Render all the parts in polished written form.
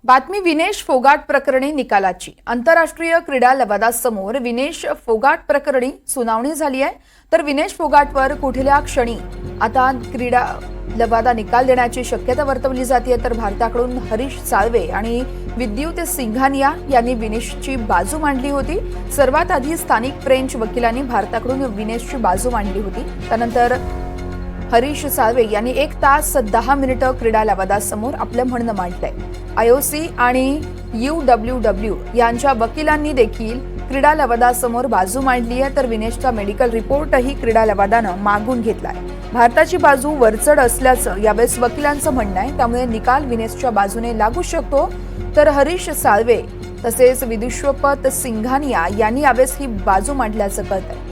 बातमी विनेश फोगाट प्रकरणी निकालाची। आंतरराष्ट्रीय क्रीडा लवादासमोर विनेश फोगाट प्रकरणी सुनावणी झाली आहे। तर विनेश फोगाटवर कुठल्या क्षणी आता क्रीडा लवादा निकाल देण्याची शक्यता वर्तवली जाते। तर भारताकडून हरीश साळवे आणि विद्युत सिंघानिया यांनी विनेशची बाजू मांडली होती। सर्वात आधी स्थानिक फ्रेंच वकिलांनी भारताकडून विनेशची बाजू मांडली होती। त्यानंतर हरीश साळवे यांनी 1 तास 10 मिनिटे क्रीडा लवादासमोर आपलं म्हणणं मांडलंय। आयओसी आणि UWW यांच्या वकिलांनी देखील क्रीडा लवादासमोर बाजू मांडली आहे। तर विनेशचा मेडिकल रिपोर्टही क्रीडा लवादानं मागून घेतलाय। भारताची बाजू वरचढ असल्याचं यावेळेस वकिलांचं म्हणणं आहे। त्यामुळे निकाल विनेशच्या बाजूने लागू शकतो। तर हरीश साळवे तसेच विदुषपत सिंघानिया यांनी यावेळेस ही बाजू मांडल्याचं कळतंय।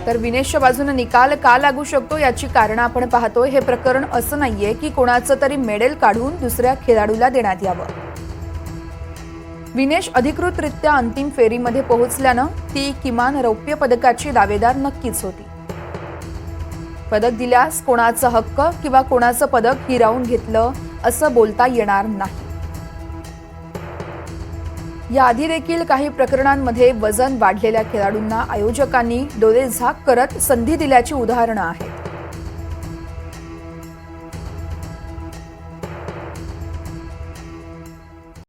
तर विनेशच्या बाजूने निकाल का लागू शकतो याची कारण आपण पाहतोय। हे प्रकरण असं नाहीये की कोणाचं तरी मेडल काढून दुसऱ्या खेळाडूला देण्यात यावं। विनेश अधिकृतरित्या अंतिम फेरीमध्ये पोहोचल्यानं ती किमान रौप्य पदकाची दावेदार नक्कीच होती। पदक दिल्यास कोणाचा हक्क किंवा कोणाचं पदक हिरावून घेतलं असं बोलता येणार नाही। याआधी देखील काही प्रकरणांमध्ये वजन वाढलेल्या खेळाडूंना आयोजकांनी डोळे झाक करत संधी दिल्याची उदाहरणं आहेत।